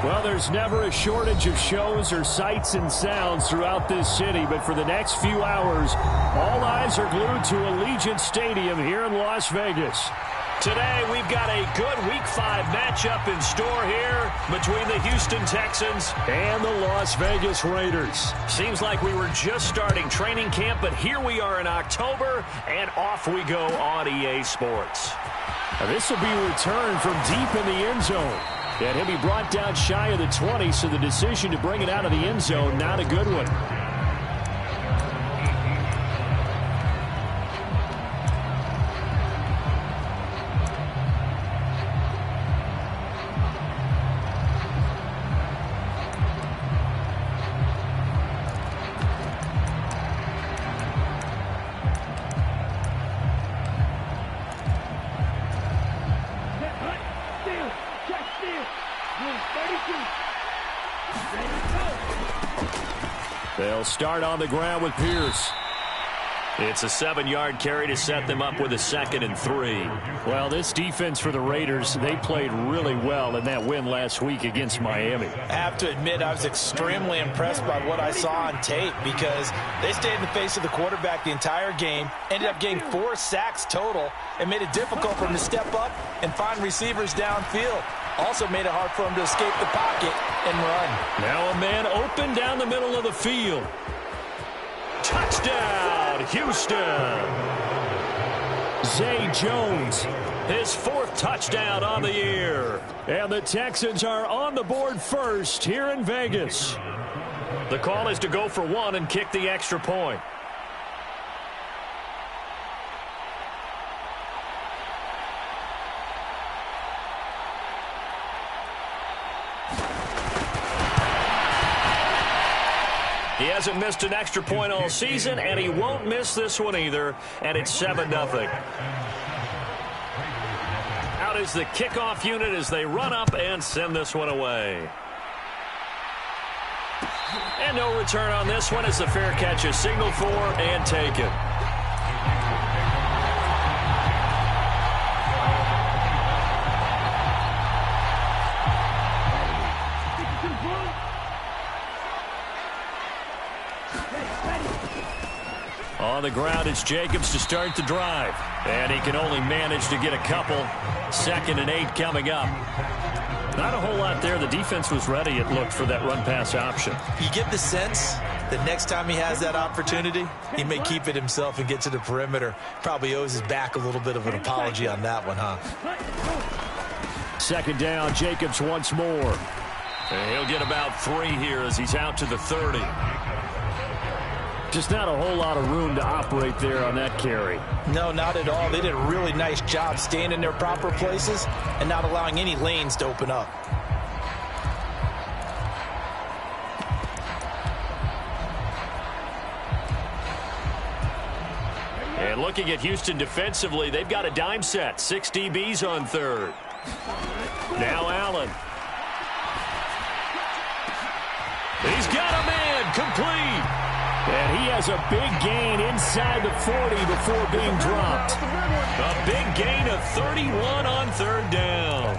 Well, there's never a shortage of shows or sights and sounds throughout this city, but for the next few hours, all eyes are glued to Allegiant Stadium here in Las Vegas. Today, we've got a good Week 5 matchup in store here between the Houston Texans and the Las Vegas Raiders. Seems like we were just starting training camp, but here we are in October, and off we go on EA Sports. Now, this will be a return from deep in the end zone. And he'll be brought down shy of the 20, so the decision to bring it out of the end zone, not a good one. They'll start on the ground with Pierce. It's a 7-yard carry to set them up with a 2nd and 3. Well, this defense for the Raiders, they played really well in that win last week against Miami. I have to admit, I was extremely impressed by what I saw on tape because they stayed in the face of the quarterback the entire game, ended up getting 4 sacks total, and made it difficult for him to step up and find receivers downfield. Also made it hard for him to escape the pocket and run. Now a man open down the middle of the field. Touchdown, Houston. Zay Jones, his 4th touchdown on the year. And the Texans are on the board first here in Vegas. The call is to go for 1 and kick the extra point. He hasn't missed an extra point all season, and he won't miss this one either, and it's 7-0. Out is the kickoff unit as they run up and send this one away. And no return on this one as the fair catch is signaled for and taken. On the ground, it's Jacobs to start the drive. And he can only manage to get a couple. 2nd and 8 coming up. Not a whole lot there. The defense was ready, it looked, for that run-pass option. You get the sense that next time he has that opportunity, he may keep it himself and get to the perimeter. Probably owes his back a little bit of an apology on that one, huh? 2nd down, Jacobs once more. And he'll get about 3 here as he's out to the 30. Just not a whole lot of room to operate there on that carry. No, not at all. They did a really nice job staying in their proper places and not allowing any lanes to open up. And looking at Houston defensively, they've got a dime set. 6 DBs on 3rd. Now Allen. He's got a man complete. And he has a big gain inside the 40 before being dropped. A big gain of 31 on 3rd down.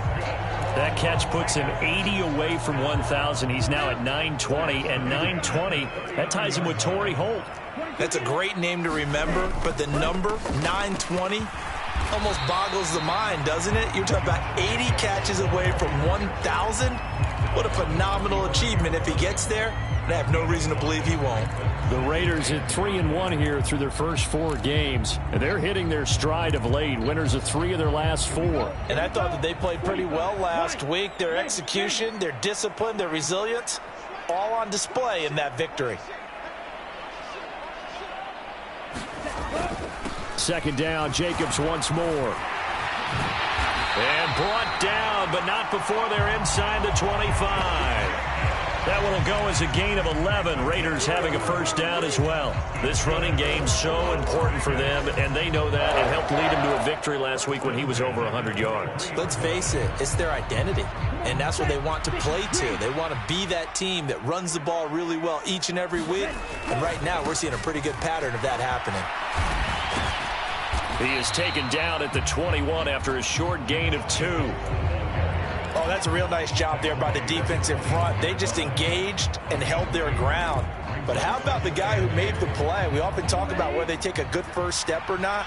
That catch puts him 80 away from 1,000. He's now at 920, and 920, that ties him with Torrey Holt. That's a great name to remember, but the number, 920, almost boggles the mind, doesn't it? You're talking about 80 catches away from 1,000. What a phenomenal achievement. If he gets there, I have no reason to believe he won't. The Raiders at 3-1 here through their first 4 games. And they're hitting their stride of late. Winners of 3 of their last 4. And I thought that they played pretty well last week. Their execution, their discipline, their resilience, all on display in that victory. 2nd down, Jacobs once more. And brought down, but not before they're inside the 25. That one will go as a gain of 11. Raiders having a 1st down as well. This running game so important for them, and they know that. It helped lead them to a victory last week when he was over 100 yards. Let's face it, it's their identity, and that's what they want to play to. They want to be that team that runs the ball really well each and every week, and right now we're seeing a pretty good pattern of that happening. He is taken down at the 21 after a short gain of 2. Oh, Oh, that's a real nice job there by the defense in front. They just engaged and held their ground. But how about the guy who made the play? We often talk about whether they take a good first step or not.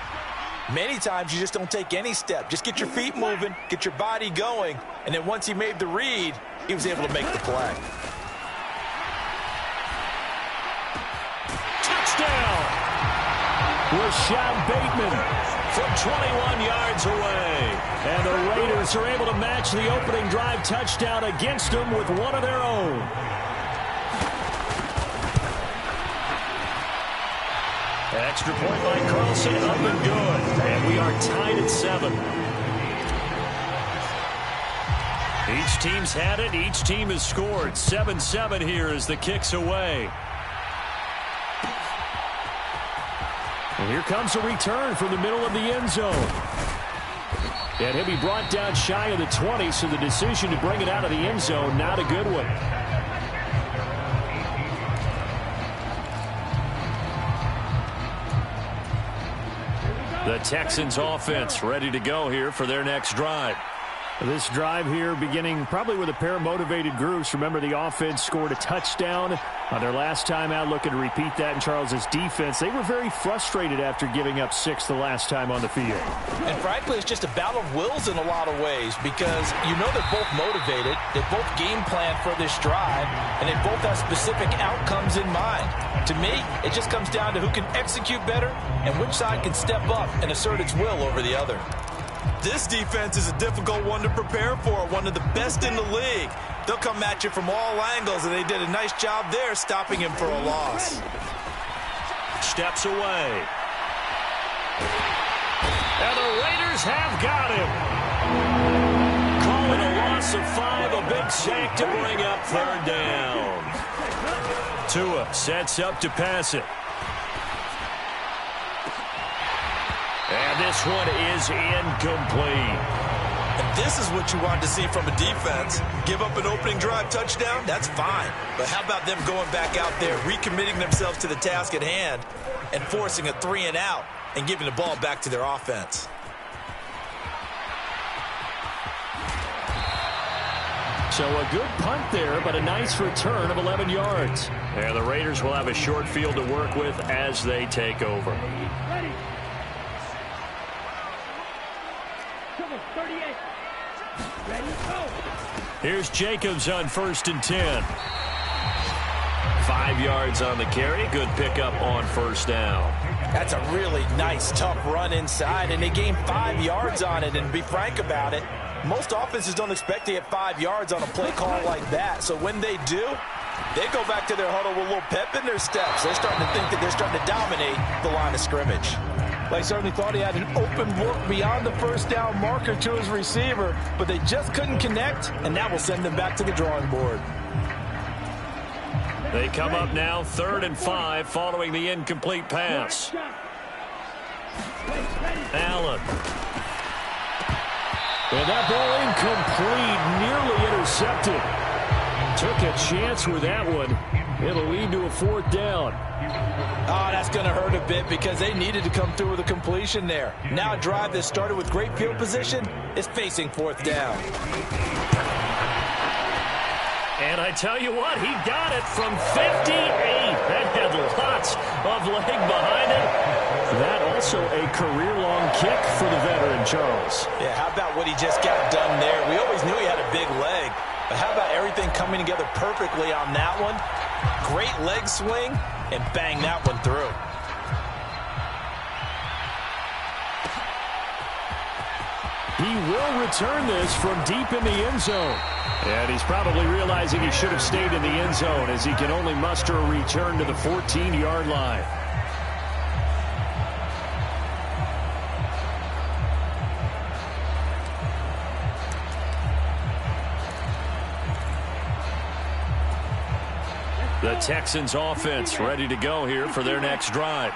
Many times you just don't take any step. Just get your feet moving, get your body going, and then once he made the read, he was able to make the play. Touchdown! Rashad Bateman from 21 yards away. And the Raiders are able to match the opening drive touchdown against them with one of their own. Extra point by Carlson, up and good. And we are tied at 7. Each team's had it. Each team has scored. 7-7 here as the kick's away. And here comes a return from the middle of the end zone. And he'll be brought down shy of the 20, so the decision to bring it out of the end zone, not a good one. The Texans offense ready to go here for their next drive. This drive here beginning probably with a pair of motivated groups. Remember, the offense scored a touchdown on their last time out, looking to repeat that in Charles's defense. They were very frustrated after giving up 6 the last time on the field. And frankly, it's just a battle of wills in a lot of ways because you know they're both motivated, they both game plan for this drive, and they both have specific outcomes in mind. To me, it just comes down to who can execute better and which side can step up and assert its will over the other. This defense is a difficult one to prepare for, one of the best in the league. They'll come at you from all angles, and they did a nice job there stopping him for a loss. Steps away. And the Raiders have got him. Calling a loss of 5, a big sack to bring up 3rd down. Tua sets up to pass it. And this one is incomplete. And this is what you want to see from a defense. Give up an opening drive touchdown, that's fine. But how about them going back out there, recommitting themselves to the task at hand, and forcing a 3-and-out and giving the ball back to their offense? So a good punt there, but a nice return of 11 yards. And the Raiders will have a short field to work with as they take over. Ready. Here's Jacobs on 1st and 10. 5 yards on the carry. Good pickup on 1st down. That's a really nice, tough run inside, and they gained 5 yards on it. And to be frank about it, most offenses don't expect to get 5 yards on a play call like that. So when they do, they go back to their huddle with a little pep in their steps. They're starting to think that they're starting to dominate the line of scrimmage. They certainly thought he had an open look beyond the 1st down marker to his receiver, but they just couldn't connect, and that will send them back to the drawing board. They come up now 3rd and 5 following the incomplete pass. Allen. And that ball incomplete, nearly intercepted. Took a chance with that one. It'll lead to a 4th down. Oh, that's going to hurt a bit because they needed to come through with a completion there. Now a drive that started with great field position is facing 4th down. And I tell you what, he got it from 58. That had lots of leg behind it. That also a career-long kick for the veteran, Charles. Yeah, how about what he just got done there? We always knew he had a big leg, but how about everything coming together perfectly on that one? Great leg swing, and bang that one through. He will return this from deep in the end zone. And he's probably realizing he should have stayed in the end zone as he can only muster a return to the 14-yard line. The Texans offense ready to go here for their next drive.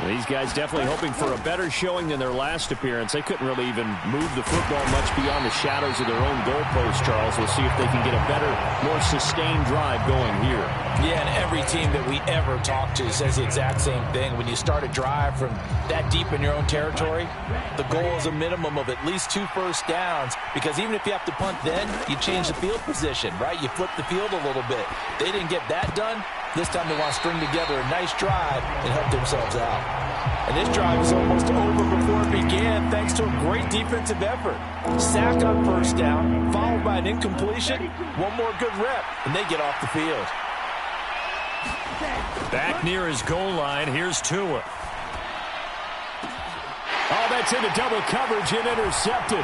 These guys definitely hoping for a better showing than their last appearance. They couldn't really even move the football much beyond the shadows of their own goalpost, Charles. We'll see if they can get a better, more sustained drive going here. Yeah, and every team that we ever talk to says the exact same thing. When you start a drive from that deep in your own territory, the goal is a minimum of at least 2 first downs, because even if you have to punt then, you change the field position, right? You flip the field a little bit. They didn't get that done. This time they want to string together a nice drive and help themselves out. And this drive is almost over before it began thanks to a great defensive effort. Sack on first down, followed by an incompletion, one more good rep, and they get off the field. Back near his goal line, here's Tua. Oh, that's into double coverage and intercepted.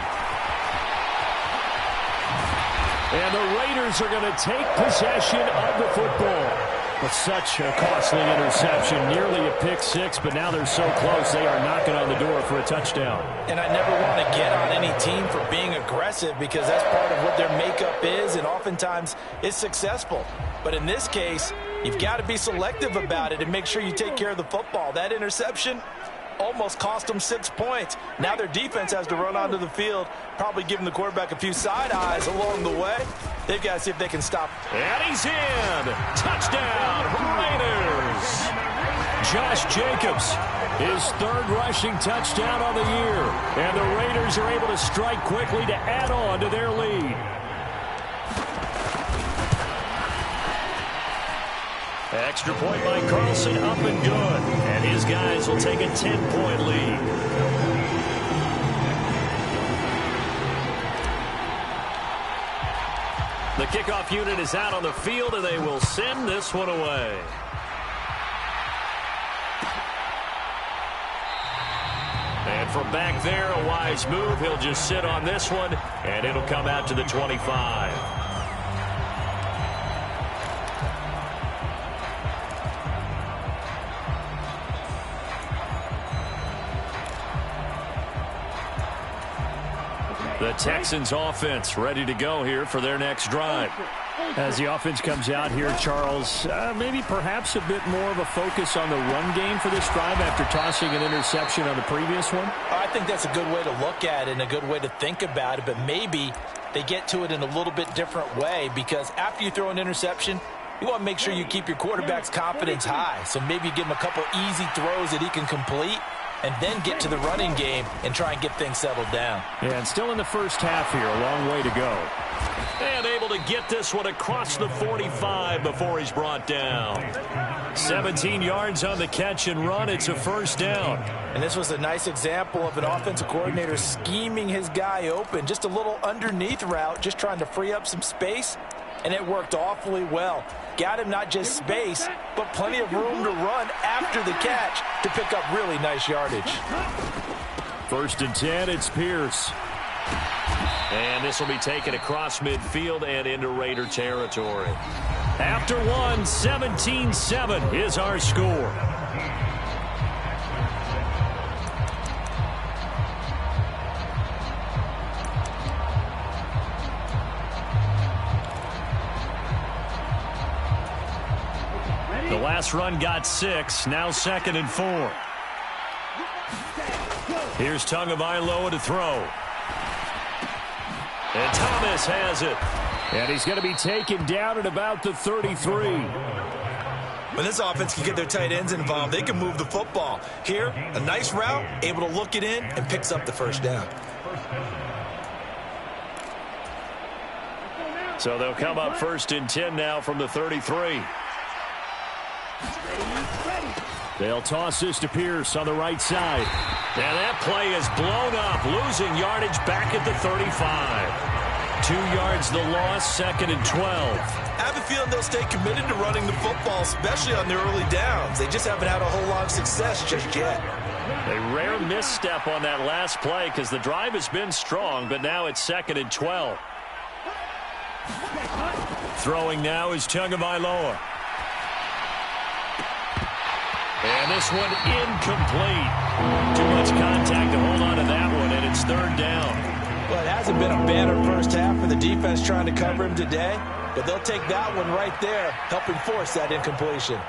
And the Raiders are going to take possession of the football. With such a costly interception, nearly a pick six, but now they're so close they are knocking on the door for a touchdown. And I never want to get on any team for being aggressive, because that's part of what their makeup is, and oftentimes it's successful. But in this case, you've got to be selective about it and make sure you take care of the football. That interception almost cost them 6 points. Now their defense has to run onto the field, probably giving the quarterback a few side eyes along the way. They've got to see if they can stop. And he's in. Touchdown, Raiders. Josh Jacobs, his 3rd rushing touchdown on the year. And the Raiders are able to strike quickly to add on to their lead. Extra point by Carlson, up and good. And his guys will take a 10-point lead. The kickoff unit is out on the field, and they will send this one away. And from back there, a wise move. He'll just sit on this one, and it'll come out to the 25. The Texans offense ready to go here for their next drive. As the offense comes out here, Charles, maybe perhaps a bit more of a focus on the run game for this drive after tossing an interception on the previous one? I think that's a good way to look at it and a good way to think about it, but maybe they get to it in a little bit different way, because after you throw an interception, you want to make sure you keep your quarterback's confidence high. So maybe you give him a couple easy throws that he can complete, and then get to the running game and try and get things settled down. Yeah, and still in the first half here, a long way to go. And able to get this one across the 45 before he's brought down. 17 yards on the catch and run. It's a first down. And this was a nice example of an offensive coordinator scheming his guy open. Just a little underneath route, just trying to free up some space, and it worked awfully well. Got him not just space, but plenty of room to run after the catch to pick up really nice yardage. 1st and 10, it's Pierce. And this will be taken across midfield and into Raider territory. After one, 17-7 is our score. The last run got 6, now 2nd and 4. Here's Tagovailoa to throw. And Thomas has it. And he's going to be taken down at about the 33. When this offense can get their tight ends involved, they can move the football. Here, a nice route, able to look it in, and picks up the first down. So they'll come up 1st and 10 now from the 33. They'll toss this to Pierce on the right side. And that play is blown up, losing yardage back at the 35. 2 yards the loss, 2nd and 12. I have a feeling they'll stay committed to running the football, especially on their early downs. They just haven't had a whole lot of success just yet. A rare misstep on that last play because the drive has been strong, but now it's 2nd and 12. Throwing now is Tagovailoa. And this one incomplete. Too much contact to hold on to that one, and it's 3rd down. Well, it hasn't been a banner first half for the defense trying to cover him today, but they'll take that one right there, helping force that incompletion.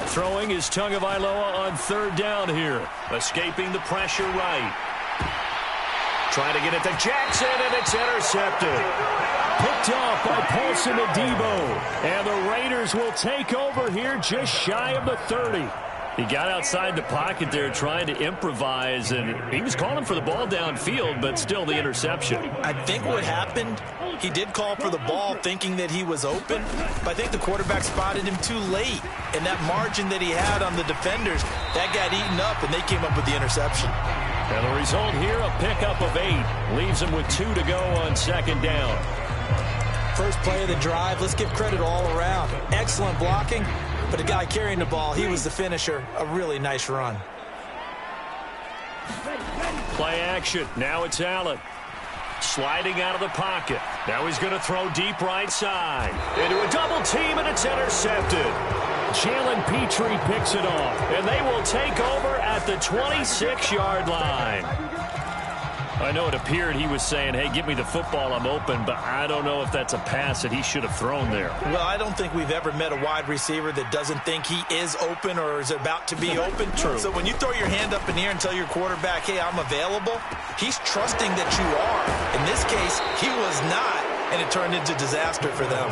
Throwing is Tagovailoa on third down here. Escaping the pressure right. Trying to get it to Jackson, and it's intercepted. Picked off by Paulson Adebo. And the Raiders will take over here just shy of the 30. He got outside the pocket there trying to improvise, and he was calling for the ball downfield, but still the interception. I think what happened, he did call for the ball thinking that he was open, but I think the quarterback spotted him too late. And that margin that he had on the defenders, that got eaten up, and they came up with the interception. And the result here, a pickup of 8. Leaves him with 2 to go on second down. First play of the drive, let's give credit all around. Excellent blocking. But the guy carrying the ball, he was the finisher. A really nice run. Play action. Now it's Allen. Sliding out of the pocket. Now he's going to throw deep right side. Into a double team, and it's intercepted. Jalen Petrie picks it off. And they will take over at the 26-yard line. I know it appeared he was saying, hey, give me the football, I'm open, but I don't know if that's a pass that he should have thrown there. Well, I don't think we've ever met a wide receiver that doesn't think he is open or is about to be open. True. So when you throw your hand up in the air and tell your quarterback, hey, I'm available, he's trusting that you are. In this case, he was not, and it turned into disaster for them.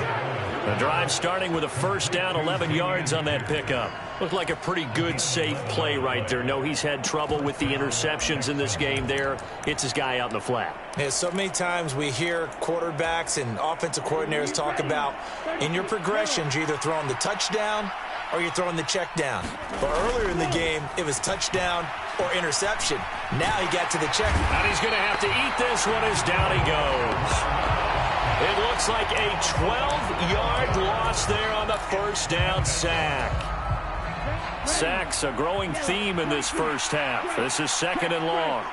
The drive starting with a first down, 11 yards on that pickup. Looked like a pretty good, safe play right there. No, he's had trouble with the interceptions in this game there. Hits his guy out in the flat. Yeah, so many times we hear quarterbacks and offensive coordinators talk about in your progressions, you're either throwing the touchdown or you're throwing the check down. But earlier in the game, it was touchdown or interception. Now he got to the check. And he's going to have to eat this one as down he goes. It looks like a 12-yard loss there on the first down sack. Sacks a growing theme in this first half. This is second and long.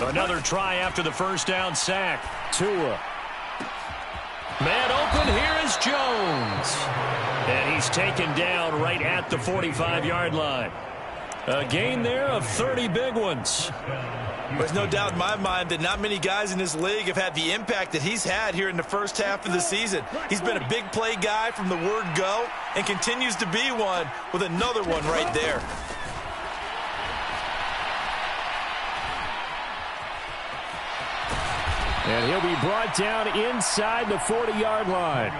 Another try after the first down sack. Tua. Man open, here is Jones. And he's taken down right at the 45-yard line. A gain there of 30 big ones. There's no doubt in my mind that not many guys in this league have had the impact that he's had here in the first half of the season. He's been a big play guy from the word go and continues to be one with another one right there. And he'll be brought down inside the 40-yard line.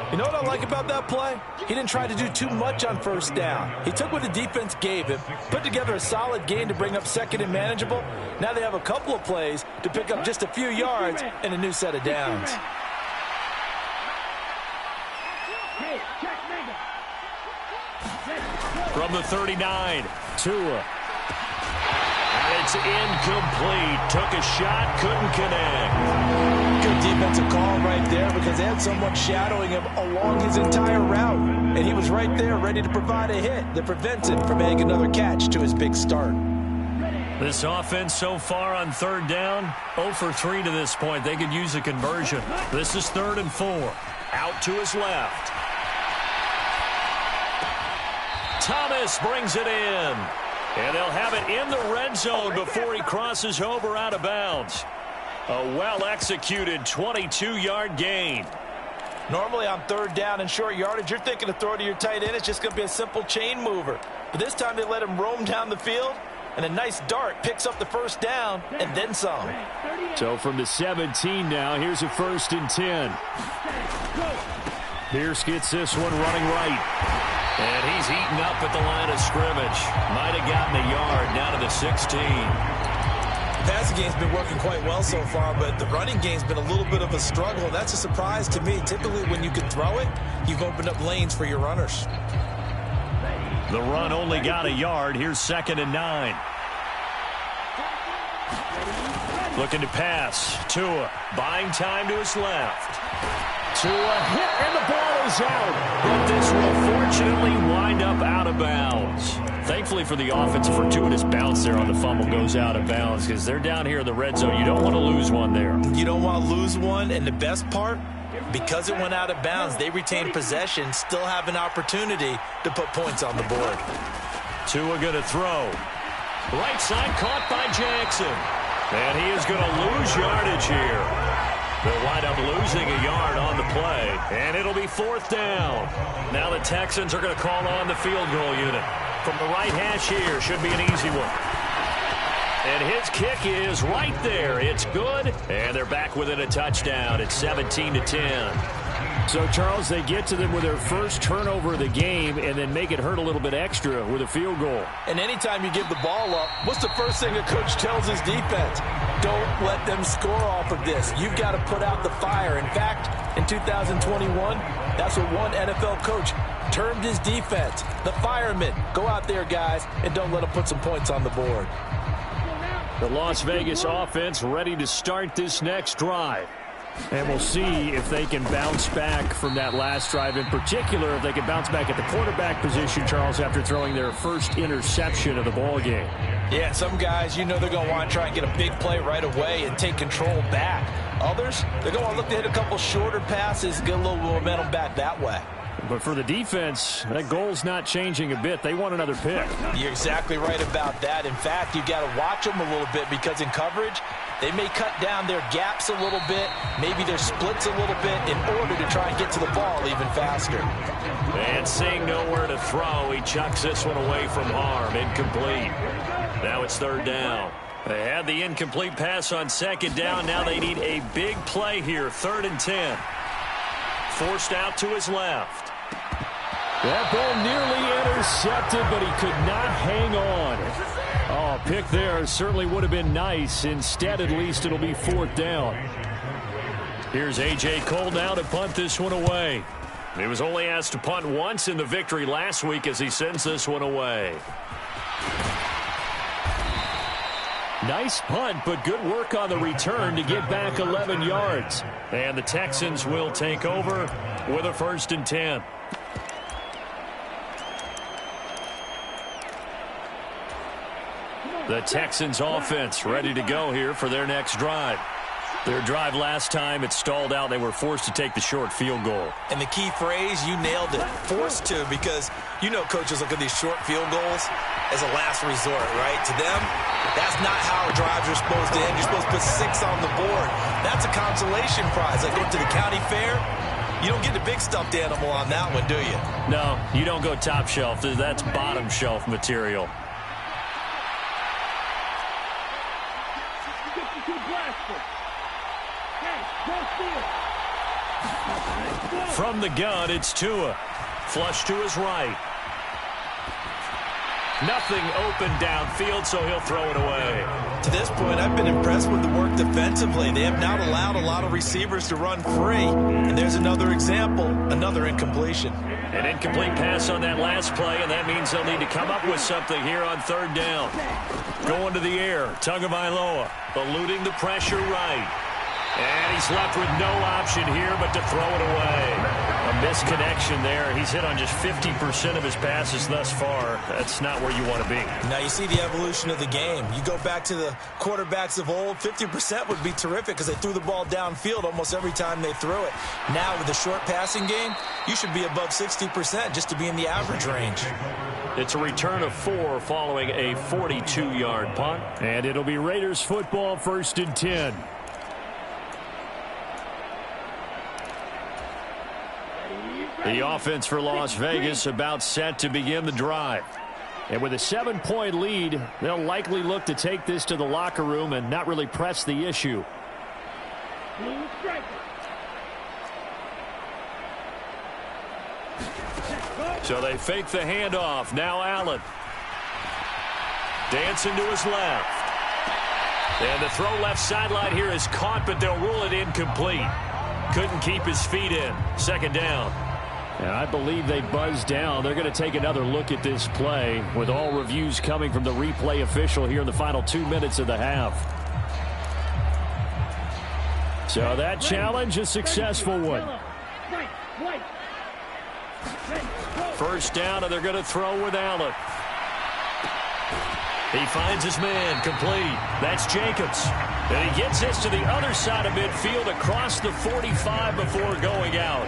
You know what I like about that play? He didn't try to do too much on first down. He took what the defense gave him, put together a solid gain to bring up second and manageable. Now they have a couple of plays to pick up just a few yards and a new set of downs. From the 39, Tua. And it's incomplete. Took a shot, couldn't connect. Good defensive call right there because they had someone shadowing him along his entire route. And he was right there ready to provide a hit that prevents him from making another catch to his big start. This offense so far on third down, 0 for 3 to this point. They could use a conversion. This is 3rd and 4. Out to his left. Thomas brings it in. And they'll have it in the red zone before he crosses over out of bounds. A well-executed 22-yard gain. Normally on third down and short yardage, you're thinking to throw to your tight end. It's just going to be a simple chain mover. But this time they let him roam down the field, and a nice dart picks up the first down and then some. So from the 17 now, here's a 1st and 10. Pierce gets this one running right. And he's eaten up at the line of scrimmage. Might have gotten a yard down to the 16. The passing game's been working quite well so far, but the running game's been a little bit of a struggle. That's a surprise to me. Typically, when you can throw it, you've opened up lanes for your runners. The run only got a yard. Here's 2nd and 9. Looking to pass. Tua buying time to his left. Tua hit, and the ball is out. But this will fortunately wind up out of bounds. Thankfully for the offense, a fortuitous bounce there on the fumble goes out of bounds because they're down here in the red zone. You don't want to lose one there. You don't want to lose one, and the best part, because it went out of bounds, they retain possession, still have an opportunity to put points on the board. Tua going to throw. Right side caught by Jackson. And he is going to lose yardage here. They'll wind up losing a yard on the play, and it'll be 4th down. Now the Texans are going to call on the field goal unit. From the right hash here, should be an easy one. And his kick is right there. It's good, and they're back within a touchdown. It's 17-10. So, Charles, they get to them with their first turnover of the game and then make it hurt a little bit extra with a field goal. And anytime you give the ball up, what's the first thing a coach tells his defense? Don't let them score off of this. You've got to put out the fire. In fact, in 2021, that's what one NFL coach termed his defense. The firemen. Go out there, guys, and don't let them put some points on the board. The Las Vegas offense ready to start this next drive. And we'll see if they can bounce back from that last drive. In particular, if they can bounce back at the quarterback position, Charles, after throwing their first interception of the ball game. Yeah, some guys, you know they're going to want to try and get a big play right away and take control back. Others, they're going to look to hit a couple shorter passes, get a little momentum back that way. But for the defense, that goal's not changing a bit. They want another pick. You're exactly right about that. In fact, you got to watch them a little bit because in coverage, they may cut down their gaps a little bit, maybe their splits a little bit in order to try and get to the ball even faster. And seeing nowhere to throw, he chucks this one away from harm. Incomplete. Now it's 3rd down. They had the incomplete pass on 2nd down. Now they need a big play here. 3rd and 10. Forced out to his left. That ball nearly intercepted, but he could not hang on. Oh, pick there certainly would have been nice. Instead, at least, it'll be 4th down. Here's A.J. Cole now to punt this one away. He was only asked to punt once in the victory last week as he sends this one away. Nice punt, but good work on the return to get back 11 yards. And the Texans will take over with a 1st and 10. The Texans offense ready to go here for their next drive. Their drive last time, it stalled out. They were forced to take the short field goal. And the key phrase, you nailed it, forced to, because you know coaches look at these short field goals as a last resort, right? To them, that's not how drives are supposed to end. You're supposed to put 6 on the board. That's a consolation prize. Like going to the county fair, you don't get the big stuffed animal on that one, do you? No, you don't go top shelf. That's bottom shelf material. From the gun, it's Tua. Flush to his right. Nothing open downfield, so he'll throw it away. To this point, I've been impressed with the work defensively. They have not allowed a lot of receivers to run free. And there's another example, another incompletion. An incomplete pass on that last play, and that means they'll need to come up with something here on 3rd down. Going to the air, Tagovailoa, eluding the pressure right. And he's left with no option here but to throw it away. A misconnection there. He's hit on just 50% of his passes thus far. That's not where you want to be. Now you see the evolution of the game. You go back to the quarterbacks of old, 50% would be terrific because they threw the ball downfield almost every time they threw it. Now with the short passing game, you should be above 60% just to be in the average range. It's a return of 4 following a 42-yard punt. And it'll be Raiders football, 1st and 10. The offense for Las Vegas about set to begin the drive. And with a 7-point lead, they'll likely look to take this to the locker room and not really press the issue. So they fake the handoff. Now Allen. Dancing to his left. And the throw left sideline here is caught, but they'll rule it incomplete. Couldn't keep his feet in. 2nd down. And I believe they buzzed down. They're going to take another look at this play with all reviews coming from the replay official here in the final 2 minutes of the half. So that challenge, a successful one. 1st down, and they're going to throw with Allen. He finds his man, complete. That's Jacobs. And he gets this to the other side of midfield across the 45 before going out.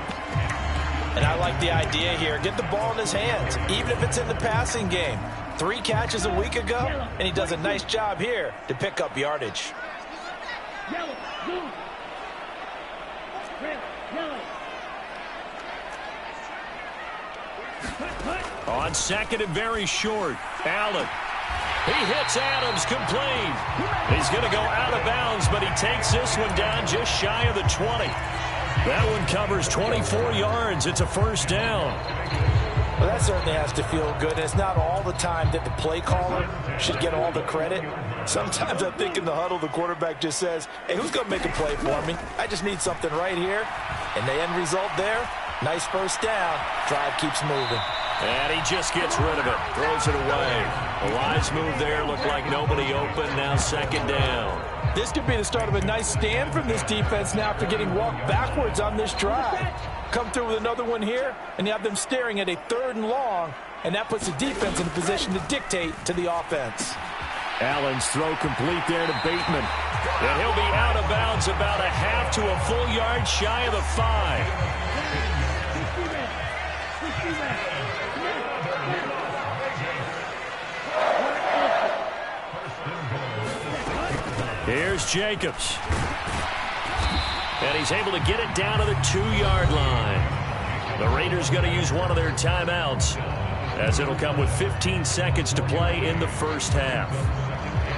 And I like the idea here. Get the ball in his hands, even if it's in the passing game. 3 catches a week ago, and he does a nice job here to pick up yardage. On second and very short, Allen. He hits Adams complete. He's going to go out of bounds, but he takes this one down just shy of the 20. That one covers 24 yards. It's a first down. Well, that certainly has to feel good. It's not all the time that the play caller should get all the credit. Sometimes I think in the huddle, the quarterback just says, hey, who's going to make a play for me? I just need something right here. And the end result there, nice first down. Drive keeps moving. And he just gets rid of it. Throws it away. A wise move there. Looked like nobody open. Now second down. This could be the start of a nice stand from this defense now after getting walked backwards on this drive. Come through with another one here, and you have them staring at a 3rd and long, and that puts the defense in a position to dictate to the offense. Allen's throw complete there to Bateman. And he'll be out of bounds about a half to a full yard shy of the 5. Here's Jacobs. And he's able to get it down to the 2-yard line. The Raiders going to use one of their timeouts, as it'll come with 15 seconds to play in the first half.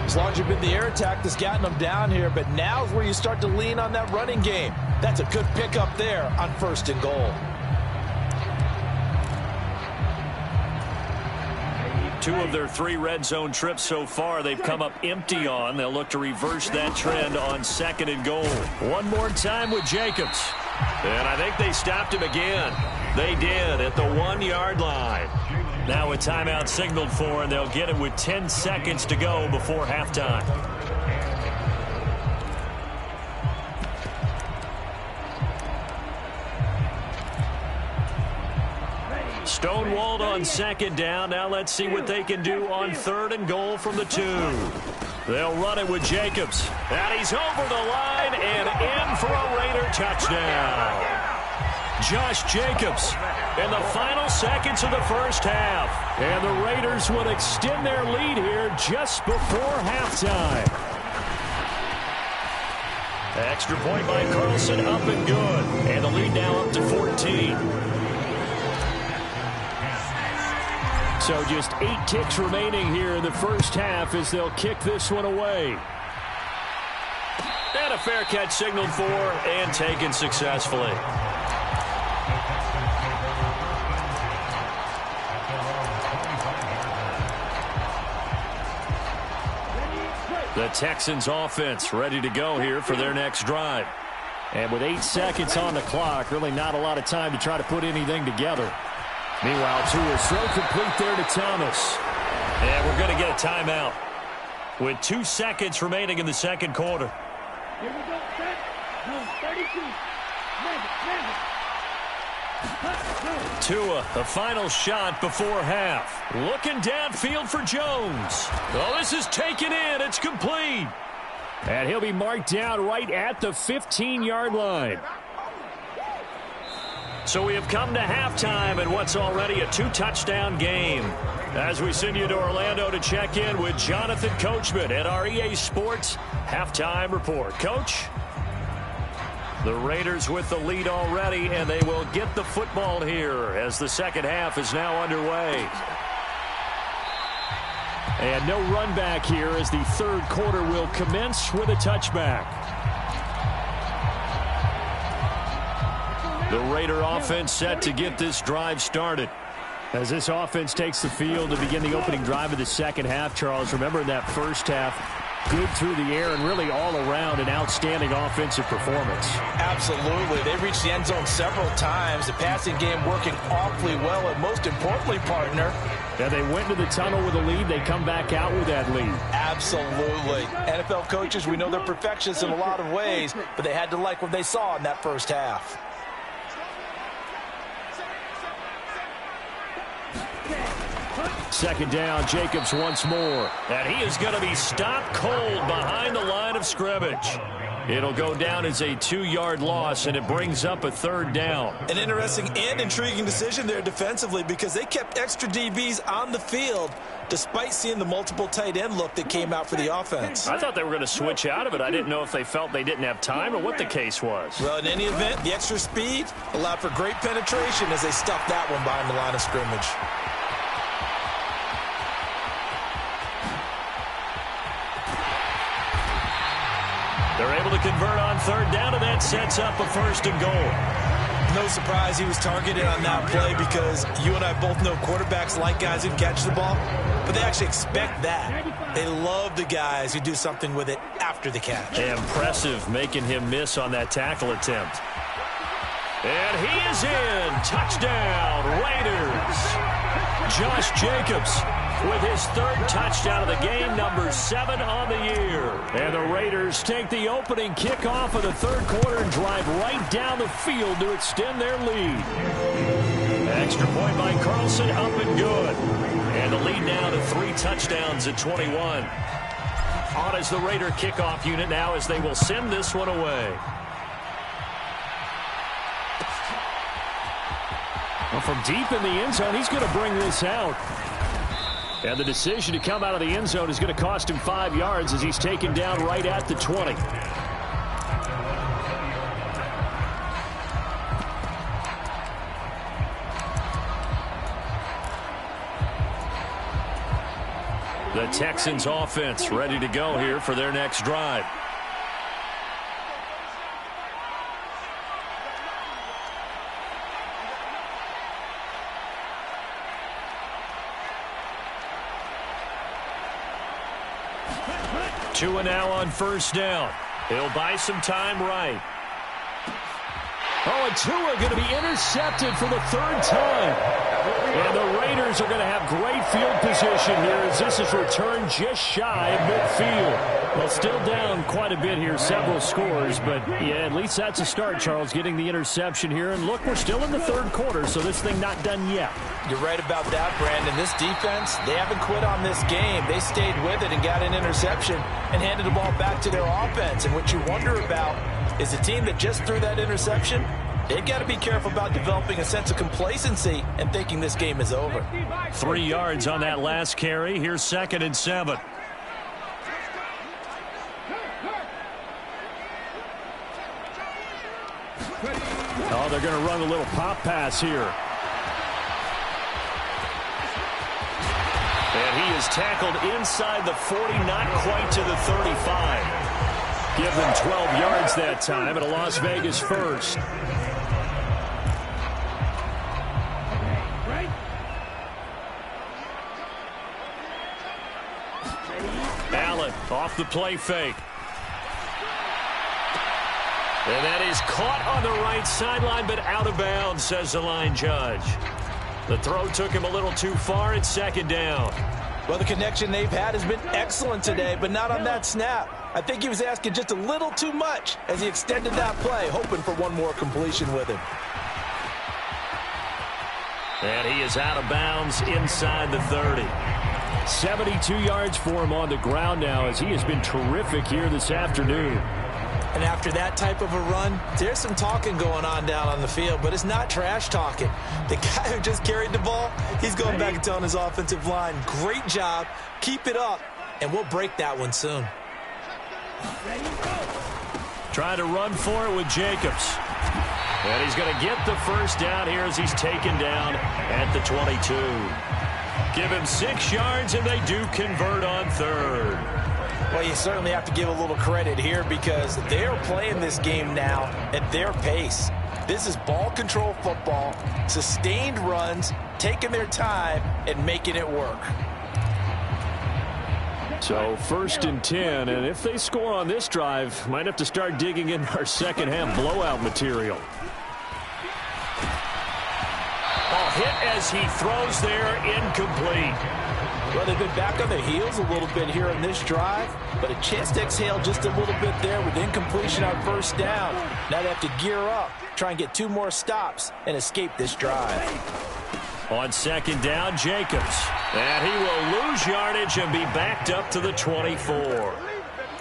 As long as you've been the air attack that's gotten them down here, but now is where you start to lean on that running game. That's a good pickup there on 1st and goal. 2 of their 3 red zone trips so far they've come up empty on. They'll look to reverse that trend on 2nd and goal. One more time with Jacobs. And I think they stopped him again. They did at the 1-yard line. Now a timeout signaled for, and they'll get it with 10 seconds to go before halftime. Stonewalled on 2nd down. Now let's see what they can do on 3rd and goal from the 2. They'll run it with Jacobs. And he's over the line and in for a Raider touchdown. Josh Jacobs in the final seconds of the first half. And the Raiders will extend their lead here just before halftime. Extra point by Carlson, up and good. And the lead now up to 14. So just 8 ticks remaining here in the first half as they'll kick this one away. And a fair catch signaled for and taken successfully. The Texans offense ready to go here for their next drive. And with 8 seconds on the clock, really not a lot of time to try to put anything together. Meanwhile, Tua's throw complete there to Thomas. And we're going to get a timeout with 2 seconds remaining in the second quarter. Here we go, set. No, 32. Tua, the final shot before half. Looking downfield for Jones. Oh, this is taken in. It's complete. And he'll be marked down right at the 15-yard line. So we have come to halftime in what's already a 2-touchdown game. As we send you to Orlando to check in with Jonathan Coachman at our EA Sports Halftime Report. Coach? The Raiders with the lead already, and they will get the football here as the second half is now underway. And no run back here as the third quarter will commence with a touchback. The Raider offense set to get this drive started. As this offense takes the field to begin the opening drive of the second half, Charles, remember in that first half, good through the air and really all around an outstanding offensive performance. Absolutely. They reached the end zone several times. The passing game working awfully well, and most importantly, partner, and they went into the tunnel with a lead. They come back out with that lead. Absolutely. NFL coaches, we know they're perfectionists in a lot of ways, but they had to like what they saw in that first half. Second down, Jacobs once more. And he is going to be stopped cold behind the line of scrimmage. It'll go down as a 2-yard loss, and it brings up a 3rd down. An interesting and intriguing decision there defensively because they kept extra DBs on the field despite seeing the multiple tight end look that came out for the offense. I thought they were going to switch out of it. I didn't know if they felt they didn't have time or what the case was. Well, in any event, the extra speed allowed for great penetration as they stuffed that one behind the line of scrimmage. They're able to convert on 3rd down, and that sets up a 1st and goal. No surprise he was targeted on that play because you and I both know quarterbacks like guys who can catch the ball, but they actually expect that. They love the guys who do something with it after the catch. Impressive making him miss on that tackle attempt. And he is in. Touchdown, Raiders. Josh Jacobs with his 3rd touchdown of the game, number 7 on the year. And the Raiders take the opening kickoff of the 3rd quarter and drive right down the field to extend their lead. Extra point by Carlson, up and good. And the lead now to 3 touchdowns at 21. On as the Raider kickoff unit now as they will send this one away. Well, from deep in the end zone, he's going to bring this out. And the decision to come out of the end zone is going to cost him 5 yards as he's taken down right at the 20. The Texans offense ready to go here for their next drive. Tua now on 1st down. He'll buy some time right. Oh, and Tua going to be intercepted for the 3rd time. And the Raiders are going to have great field position here as this is returned just shy of midfield. Well, still down quite a bit here, several scores, but yeah, at least that's a start, Charles, getting the interception here. And look, we're still in the 3rd quarter, so this thing not done yet. You're right about that, Brandon. This defense, they haven't quit on this game. They stayed with it and got an interception and handed the ball back to their offense. And what you wonder about is the team that just threw that interception, they've got to be careful about developing a sense of complacency and thinking this game is over. 3 yards on that last carry. Here's 2nd and 7. Oh, they're going to run a little pop pass here. And he is tackled inside the 40, not quite to the 35. Give them 12 yards that time at a Las Vegas 1st. Allen off the play fake. And that is caught on the right sideline, but out of bounds, says the line judge. The throw took him a little too far. It's 2nd down. Well, the connection they've had has been excellent today, but not on that snap. I think he was asking just a little too much as he extended that play, hoping for one more completion with him. And he is out of bounds inside the 30. 72 yards for him on the ground now as he has been terrific here this afternoon. And after that type of a run, there's some talking going on down on the field, but it's not trash talking. The guy who just carried the ball, he's going back and telling his offensive line, great job, keep it up, and we'll break that one soon. Trying to run for it with Jacobs. And he's going to get the 1st down here as he's taken down at the 22. Give him 6 yards, and they do convert on 3rd. Well, you certainly have to give a little credit here because they're playing this game now at their pace. This is ball control football, sustained runs, taking their time, and making it work. So 1st and 10, and if they score on this drive, might have to start digging in our second-half blowout material. Hit as he throws there, incomplete. Well, they've been back on their heels a little bit here on this drive, but a chance to exhale just a little bit there with incompletion on 1st down. Now they have to gear up, try and get 2 more stops and escape this drive. On 2nd down, Jacobs. And he will lose yardage and be backed up to the 24.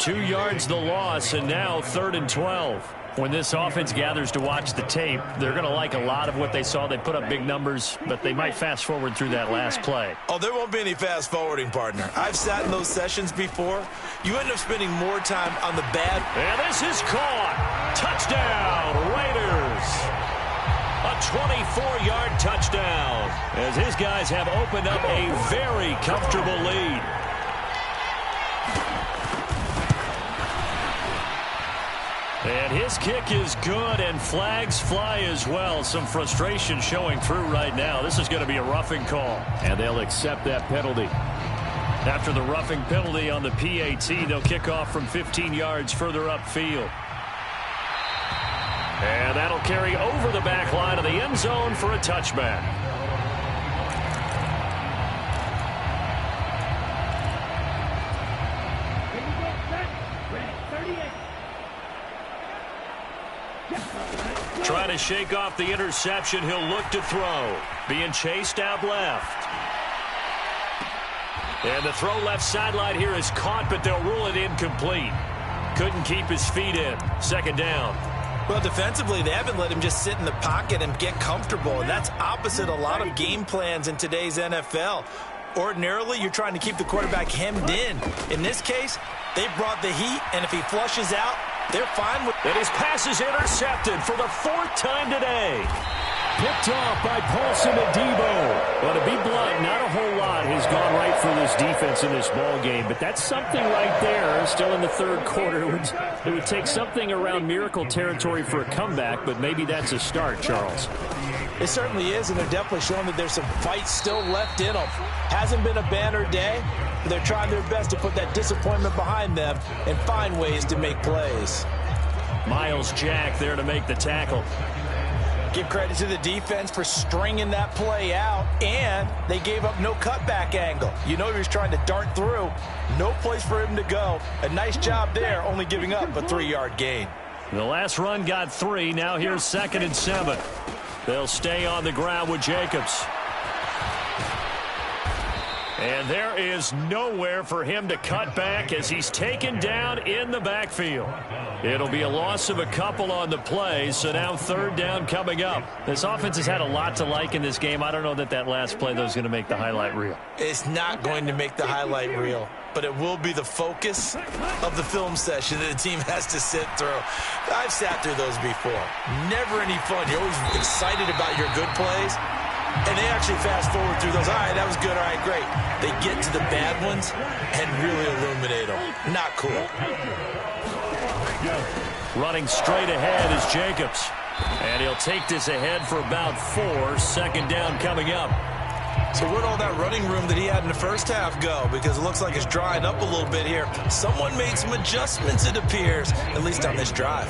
2 yards the loss, and now 3rd and 12. When this offense gathers to watch the tape, they're going to like a lot of what they saw. They put up big numbers, but they might fast forward through that last play. Oh, there won't be any fast forwarding, partner. I've sat in those sessions before. You end up spending more time on the bad. And this is caught. Touchdown, Raiders. A 24-yard touchdown as his guys have opened up a very comfortable lead. And his kick is good, and flags fly as well. Some frustration showing through right now. This is going to be a roughing call. And they'll accept that penalty. After the roughing penalty on the PAT, they'll kick off from 15 yards further upfield. And that'll carry over the back line of the end zone for a touchback. Trying to shake off the interception. He'll look to throw. Being chased out left. And the throw left sideline here is caught, but they'll rule it incomplete. Couldn't keep his feet in. 2nd down. Well, defensively, they haven't let him just sit in the pocket and get comfortable, and that's opposite a lot of game plans in today's NFL. Ordinarily, you're trying to keep the quarterback hemmed in. In this case, they brought the heat, and if he flushes out, they're fine with it. And his pass is intercepted for the 4th time today. Picked off by Paulson Adebo. Well, to be blunt, not a whole lot has gone right for this defense in this ball game, but that's something right there. Still in the 3rd quarter. It would take something around miracle territory for a comeback, but maybe that's a start, Charles. It certainly is, and they're definitely showing that there's some fight still left in them. Hasn't been a banner day, but they're trying their best to put that disappointment behind them and find ways to make plays. Miles Jack there to make the tackle. Give credit to the defense for stringing that play out, and they gave up no cutback angle. You know he was trying to dart through. No place for him to go. A nice job there, only giving up a 3-yard gain. The last run got 3. Now here's 2nd and 7. They'll stay on the ground with Jacobs. And there is nowhere for him to cut back as he's taken down in the backfield. It'll be a loss of a couple on the play, so now 3rd down coming up. This offense has had a lot to like in this game. I don't know that last play, though, is going to make the highlight reel. It's not going to make the highlight reel, but it will be the focus of the film session that the team has to sit through. I've sat through those before. Never any fun. You're always excited about your good plays. And they actually fast forward through those. All right, that was good. All right, great. They get to the bad ones and really illuminate them. Not cool. Running straight ahead is Jacobs. And he'll take this ahead for about 4. 2nd down coming up. So where'd all that running room that he had in the first half go? Because it looks like it's drying up a little bit here. Someone made some adjustments, it appears, at least on this drive.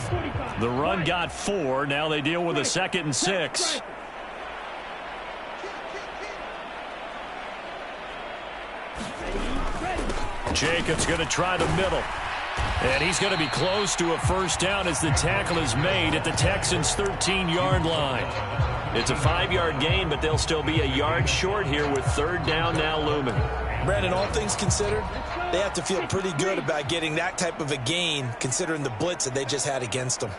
The run got 4. Now they deal with a 2nd and 6. Jacobs going to try the middle. And he's going to be close to a 1st down as the tackle is made at the Texans' 13-yard line. It's a 5-yard gain, but they'll still be a yard short here with 3rd down now looming. Brandon, all things considered, they have to feel pretty good about getting that type of a gain, considering the blitz that they just had against them.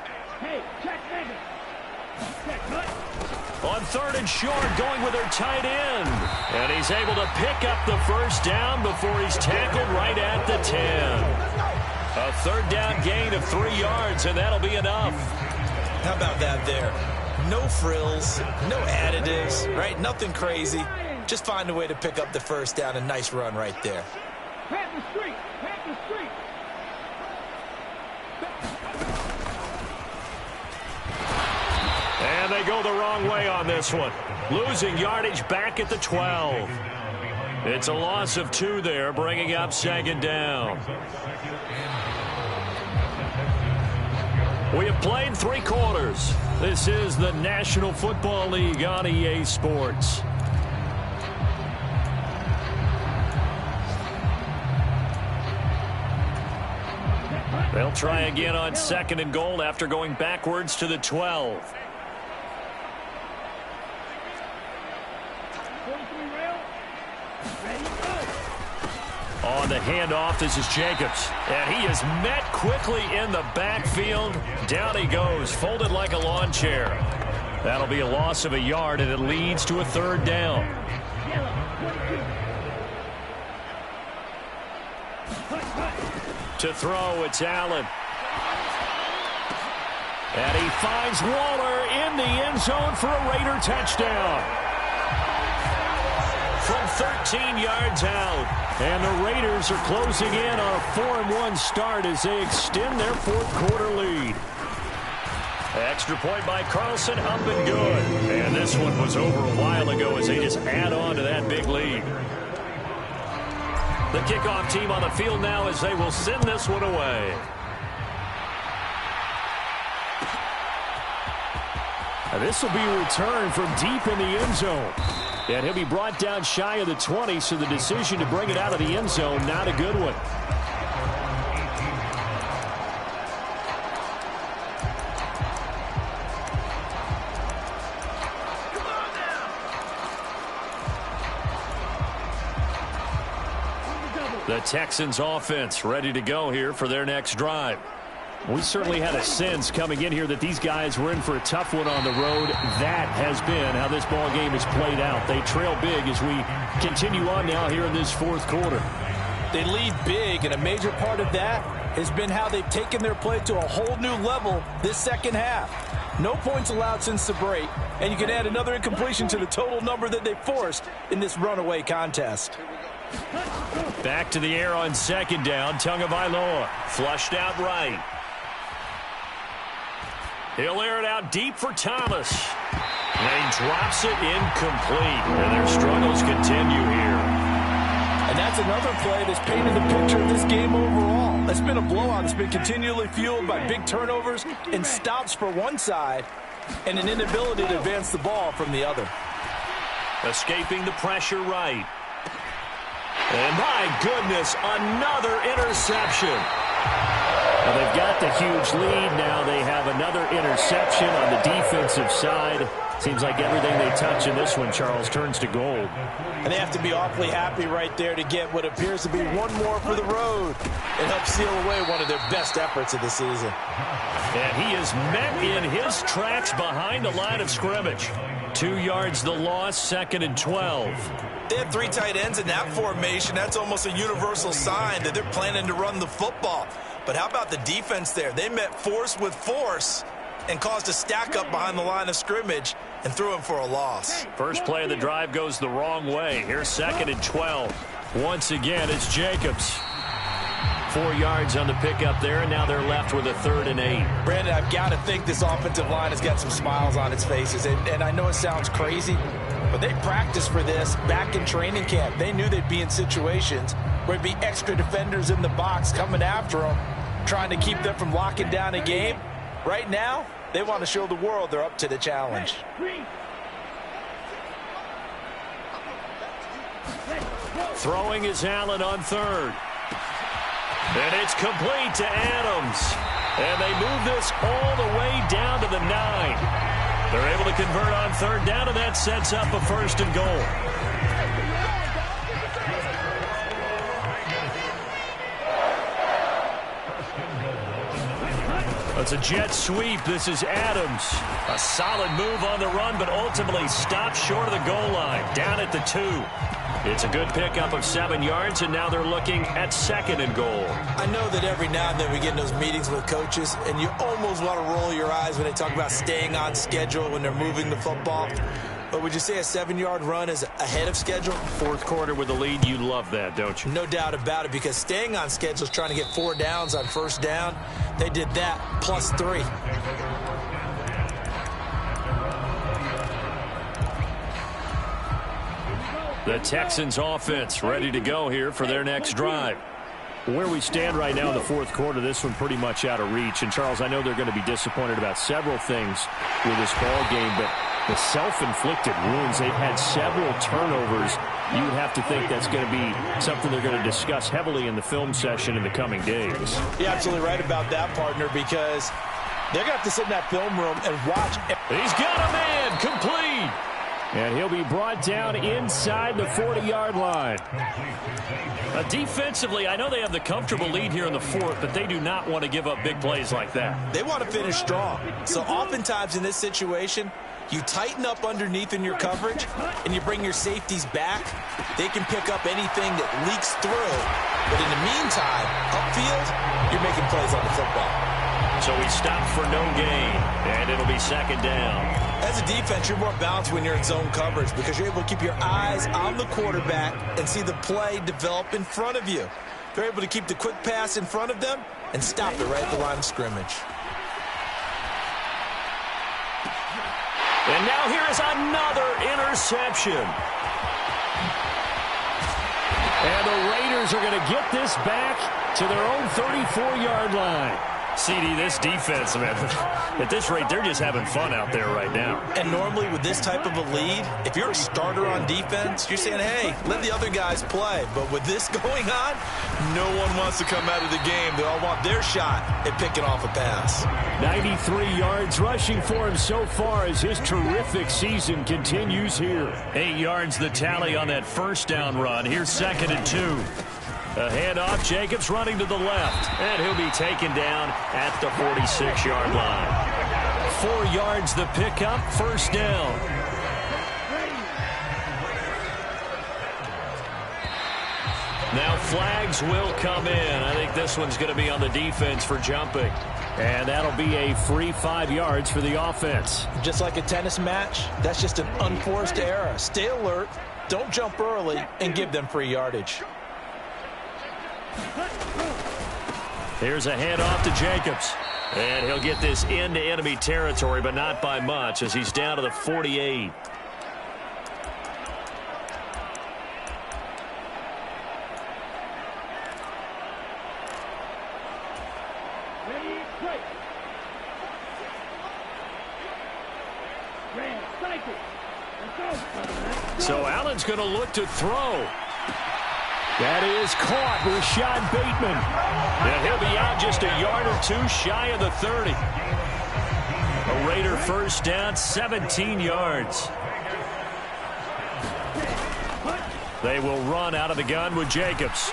On 3rd and short, going with their tight end. And he's able to pick up the 1st down before he's tackled right at the 10. A 3rd down gain of 3 yards, and that'll be enough. How about that there? No frills, no additives, right? Nothing crazy. Just find a way to pick up the 1st down. A nice run right there. And they go the wrong way on this one. Losing yardage back at the 12. It's a loss of 2 there, bringing up 2nd down. We have played 3 quarters. This is the National Football League on EA Sports. They'll try again on 2nd and goal after going backwards to the 12. On the handoff, this is Jacobs. And he is met quickly in the backfield. Down he goes, folded like a lawn chair. That'll be a loss of a yard, and it leads to a third down. To throw, it's Allen. And he finds Waller in the end zone for a Raider touchdown. From 13 yards out. And the Raiders are closing in on a 4-1 start as they extend their fourth-quarter lead. Extra point by Carlson, up and good. And this one was over a while ago as they just add on to that big lead. The kickoff team on the field now as they will send this one away. And this will be a return from deep in the end zone. And he'll be brought down shy of the 20, so the decision to bring it out of the end zone, not a good one. The Texans offense ready to go here for their next drive. We certainly had a sense coming in here that these guys were in for a tough one on the road. That has been how this ball game has played out. They trail big as we continue on now here in this fourth quarter. They lead big, and a major part of that has been how they've taken their play to a whole new level this second half. No points allowed since the break, and you can add another incompletion to the total number that they forced in this runaway contest. Back to the air on second down. Tagovailoa flushed out right. He'll air it out deep for Thomas. And he drops it incomplete. And their struggles continue here. And that's another play that's painted the picture of this game overall. It's been a blowout. It's been continually fueled by big turnovers and stops for one side and an inability to advance the ball from the other. Escaping the pressure right. And my goodness, another interception. Well, they've got the huge lead now. They have another interception on the defensive side. Seems like everything they touch in this one, Charles, turns to gold. And they have to be awfully happy right there to get what appears to be one more for the road. It helps seal away one of their best efforts of the season. And he is met in his tracks behind the line of scrimmage. 2 yards the loss, 2nd and 12. They had 3 tight ends in that formation. That's almost a universal sign that they're planning to run the football. But how about the defense there? They met force with force and caused a stack up behind the line of scrimmage and threw him for a loss. First play of the drive goes the wrong way. Here's 2nd and 12. Once again, it's Jacobs. 4 yards on the pickup there, and now they're left with a 3rd and 8. Brandon, I've got to think this offensive line has got some smiles on its faces. And I know it sounds crazy, but they practiced for this back in training camp. They knew they'd be in situations where there'd be extra defenders in the box coming after them, trying to keep them from locking down a game. Right now, they want to show the world they're up to the challenge. Throwing is Allen on 3rd. And it's complete to Adams. And they move this all the way down to the 9. They're able to convert on 3rd down, and that sets up a 1st and goal. It's a jet sweep. This is Adams. A solid move on the run, but ultimately stopped short of the goal line. Down at the 2. It's a good pickup of 7 yards, and now they're looking at 2nd and goal. I know that every now and then we get in those meetings with coaches, and you almost want to roll your eyes when they talk about staying on schedule when they're moving the football. But would you say a 7-yard run is ahead of schedule? Fourth quarter with the lead, you love that, don't you? No doubt about it, because staying on schedule is trying to get 4 downs on 1st down. They did that plus 3. The Texans offense ready to go here for their next drive. Where we stand right now in the fourth quarter, this one pretty much out of reach. And, Charles, I know they're going to be disappointed about several things with this ball game, but the self-inflicted wounds, they've had several turnovers. You would have to think that's going to be something they're going to discuss heavily in the film session in the coming days. You're absolutely right about that, partner, because they're going to have to sit in that film room and watch. He's got a man complete. And he'll be brought down inside the 40-yard line. Defensively, I know they have the comfortable lead here in the fourth, but they do not want to give up big plays like that. They want to finish strong. So oftentimes in this situation, you tighten up underneath in your coverage, and you bring your safeties back. They can pick up anything that leaks through. But in the meantime, upfield, you're making plays on the football. So he stopped for no gain, and it'll be second down. As a defense, you're more balanced when you're in zone coverage because you're able to keep your eyes on the quarterback and see the play develop in front of you. They're able to keep the quick pass in front of them and stop it right at the line of scrimmage. And now here is another interception. And the Raiders are going to get this back to their own 34-yard line. CD, this defense, man, at this rate, they're just having fun out there right now. And normally with this type of a lead, if you're a starter on defense, you're saying, hey, let the other guys play. But with this going on, no one wants to come out of the game. They all want their shot at picking off a pass. 93 yards rushing for him so far as his terrific season continues here. 8 yards the tally on that first down run. Here's 2nd and 2. A handoff, Jacobs running to the left, and he'll be taken down at the 46-yard line. 4 yards the pickup, first down. Now flags will come in. I think this one's going to be on the defense for jumping. And that'll be a free 5 yards for the offense. Just like a tennis match, that's just an unforced error. Stay alert, don't jump early, and give them free yardage. Here's a handoff to Jacobs. And he'll get this into enemy territory, but not by much as he's down to the 48. So Allen's going to look to throw. That is caught. Rashad Bateman. And he'll be out just a yard or two shy of the 30. A Raider first down, 17 yards. They will run out of the gun with Jacobs.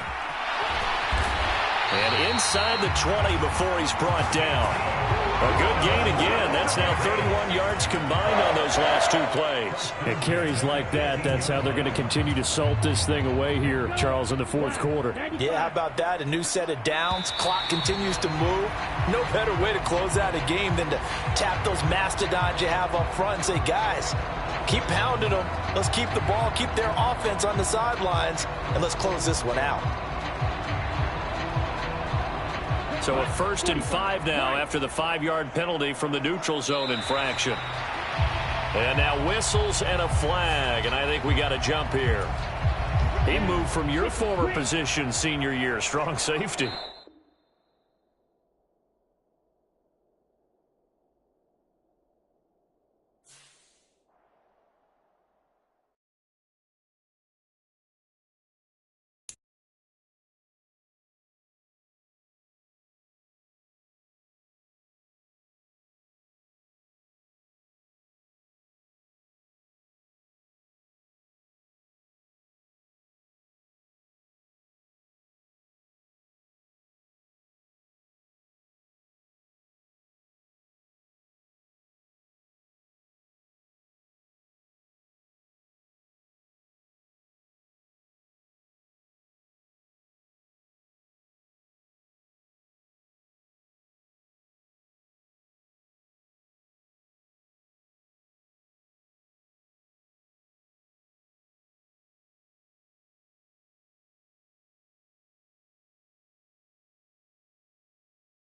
And inside the 20 before he's brought down. A good gain again. That's now 31 yards combined on those last 2 plays. It carries like that. That's how they're going to continue to salt this thing away here, Charles, in the fourth quarter. Yeah, how about that? A new set of downs. Clock continues to move. No better way to close out a game than to tap those mastodons you have up front and say, guys, keep pounding them. Let's keep the ball, keep their offense on the sidelines, and let's close this one out. So a 1st and 5 now after the 5-yard penalty from the neutral zone infraction. And now whistles and a flag, and I think we got a jump here. He moved from your former position senior year, strong safety.